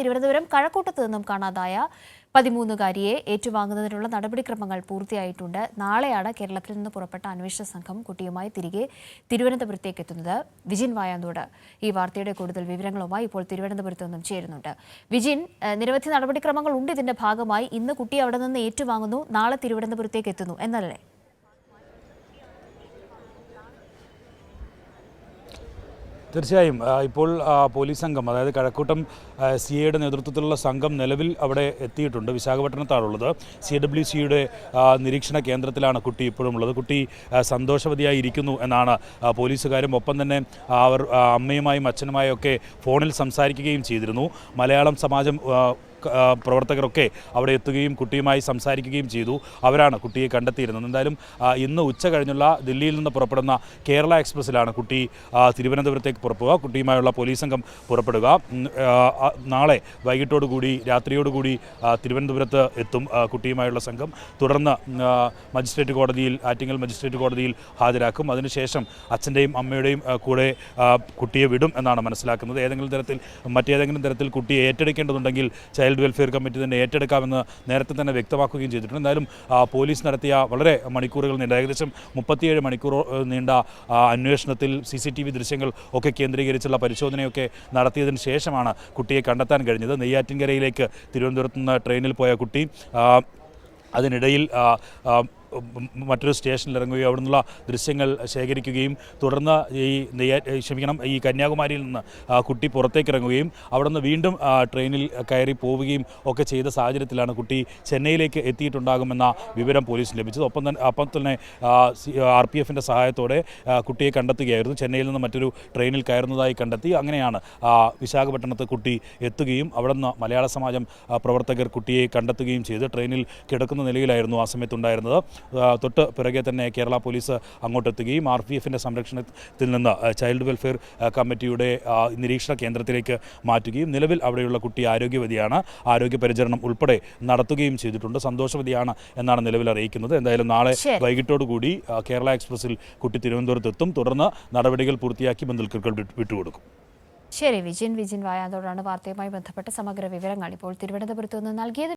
തിരുവനന്തപുരം കഴക്കൂട്ടത്ത് നിന്നും കാണാതായ 13-കാരിയെ ഏറ്റുവാങ്ങുന്നതിനുള്ള നടപടിക്രമങ്ങൾ പൂർത്തിയായിട്ടുണ്ട്. നാളെയാണ് കേരളത്തിൽ നിന്ന് പുറപ്പെട്ട അന്വേഷണ സംഘം കുട്ടിയുമായി തിരികെ തിരുവനന്തപുരത്തേക്ക് എത്തുന്നത്. വിജിൻ വായാന്തോട് ഈ വാർത്തയുടെ കൂടുതൽ വിവരങ്ങളുമായി ഇപ്പോൾ തിരുവനന്തപുരത്ത് നിന്നും ചേരുന്നുണ്ട്. വിജിൻ, നിരവധി നടപടിക്രമങ്ങൾ ഉണ്ട് ഇതിന്റെ ഭാഗമായി. ഇന്ന് കുട്ടി അവിടെ നിന്ന് ഏറ്റുവാങ്ങുന്നു, നാളെ തിരുവനന്തപുരത്തേക്ക് എത്തുന്നു എന്നല്ലേ? തീർച്ചയായും ഇപ്പോൾ പോലീസ് സംഘം, അതായത് കഴക്കൂട്ടം CIയുടെ നേതൃത്വത്തിലുള്ള സംഘം നിലവിൽ അവിടെ എത്തിയിട്ടുണ്ട്. വിശാഖപട്ടണത്താണുള്ളത്. CWCയുടെ നിരീക്ഷണ കേന്ദ്രത്തിലാണ് കുട്ടി ഇപ്പോഴും ഉള്ളത്. കുട്ടി സന്തോഷവതിയായി ഇരിക്കുന്നു എന്നാണ് പോലീസുകാരും ഒപ്പം തന്നെ അവർ അമ്മയുമായും അച്ഛനുമായും ഒക്കെ ഫോണിൽ സംസാരിക്കുകയും ചെയ്തിരുന്നു. മലയാളം സമാജം പ്രവർത്തകരൊക്കെ അവിടെ എത്തുകയും കുട്ടിയുമായി സംസാരിക്കുകയും ചെയ്തു. അവരാണ് കുട്ടിയെ കണ്ടെത്തിയിരുന്നത്. എന്തായാലും ഇന്ന് ഉച്ച കഴിഞ്ഞുള്ള ദില്ലിയിൽ നിന്ന് പുറപ്പെടുന്ന കേരള എക്സ്പ്രസ്സിലാണ് കുട്ടി തിരുവനന്തപുരത്തേക്ക് പുറപ്പെടുക. കുട്ടിയുമായുള്ള പോലീസ് സംഘം പുറപ്പെടുക. നാളെ വൈകിട്ടോടുകൂടി രാത്രിയോടുകൂടി തിരുവനന്തപുരത്ത് എത്തും കുട്ടിയുമായുള്ള സംഘം. തുടർന്ന് മജിസ്ട്രേറ്റ് കോടതിയിൽ, ആറ്റിങ്ങൽ മജിസ്ട്രേറ്റ് കോടതിയിൽ ഹാജരാക്കും. അതിനുശേഷം അച്ഛൻ്റെയും അമ്മയുടെയും കൂടെ കുട്ടിയെ വിടും എന്നാണ് മനസ്സിലാക്കുന്നത്. മറ്റേതെങ്കിലും തരത്തിൽ കുട്ടിയെ ഏറ്റെടുക്കേണ്ടതുണ്ടെങ്കിൽ ചൈൽഡ് വെൽഫെയർ കമ്മിറ്റി തന്നെ ഏറ്റെടുക്കാമെന്ന് നേരത്തെ തന്നെ വ്യക്തമാക്കുകയും ചെയ്തിട്ടുണ്ട്. എന്തായാലും പോലീസ് നടത്തിയ വളരെ മണിക്കൂറുകൾ നീണ്ട, ഏകദേശം 37 മണിക്കൂർ നീണ്ട അന്വേഷണത്തിൽ CCTV ദൃശ്യങ്ങൾ ഒക്കെ കേന്ദ്രീകരിച്ചുള്ള പരിശോധനയൊക്കെ നടത്തിയതിന് ശേഷമാണ് കുട്ടിയെ കണ്ടെത്താൻ കഴിഞ്ഞത്. നെയ്യാറ്റിൻകരയിലേക്ക് തിരുവനന്തപുരത്ത് നിന്ന് ട്രെയിനിൽ പോയ കുട്ടി അതിനിടയിൽ മറ്റൊരു സ്റ്റേഷനിൽ ഇറങ്ങുകയും അവിടെ നിന്നുള്ള ദൃശ്യങ്ങൾ ശേഖരിക്കുകയും തുടർന്ന് ഈ കന്യാകുമാരിയിൽ നിന്ന് കുട്ടി പുറത്തേക്ക് ഇറങ്ങുകയും അവിടെ നിന്ന് വീണ്ടും ട്രെയിനിൽ കയറി പോവുകയും ഒക്കെ ചെയ്ത സാഹചര്യത്തിലാണ് കുട്ടി ചെന്നൈയിലേക്ക് എത്തിയിട്ടുണ്ടാകുമെന്ന വിവരം പോലീസിന് ലഭിച്ചത്. അപ്പം തന്നെ RPFൻ്റെ സഹായത്തോടെ കുട്ടിയെ കണ്ടെത്തുകയായിരുന്നു. ചെന്നൈയിൽ നിന്ന് മറ്റൊരു ട്രെയിനിൽ കയറുന്നതായി കണ്ടെത്തി. അങ്ങനെയാണ് വിശാഖപട്ടണത്ത് കുട്ടി എത്തുകയും അവിടെ നിന്ന് മലയാള സമാജം പ്രവർത്തകർ കുട്ടിയെ കണ്ടെത്തുകയും ചെയ്ത് ട്രെയിനിൽ കിടക്കുന്ന നിലയിലായിരുന്നു ആ സമയത്തുണ്ടായിരുന്നത്. തൊട്ട് പിറകെ തന്നെ കേരള പോലീസ് അങ്ങോട്ടെത്തുകയും RPFൻ്റെ സംരക്ഷണത്തിൽ നിന്ന് ചൈൽഡ് വെൽഫെയർ കമ്മിറ്റിയുടെ നിരീക്ഷണ കേന്ദ്രത്തിലേക്ക് മാറ്റുകയും നിലവിൽ അവിടെയുള്ള കുട്ടി ആരോഗ്യവതിയാണ്. ആരോഗ്യ പരിചരണം ഉൾപ്പെടെ നടത്തുകയും ചെയ്തിട്ടുണ്ട്. സന്തോഷവതിയാണ് എന്നാണ് നിലവിൽ അറിയിക്കുന്നത്. എന്തായാലും നാളെ വൈകിട്ടോടുകൂടി കേരള എക്സ്പ്രസ്സിൽ കുട്ടി തിരുവനന്തപുരത്തെത്തും. തുടർന്ന് നടപടികൾ പൂർത്തിയാക്കി ബന്ധുക്കൾക്ക് വിട്ടുകൊടുക്കും. ശരി, വിജിൻ വായാന്തോടാണ് വാർത്തയുമായി ബന്ധപ്പെട്ട സമഗ്ര വിവരങ്ങൾ ഇപ്പോൾ തിരുവനന്തപുരത്ത് നിന്ന് നൽകിയത്.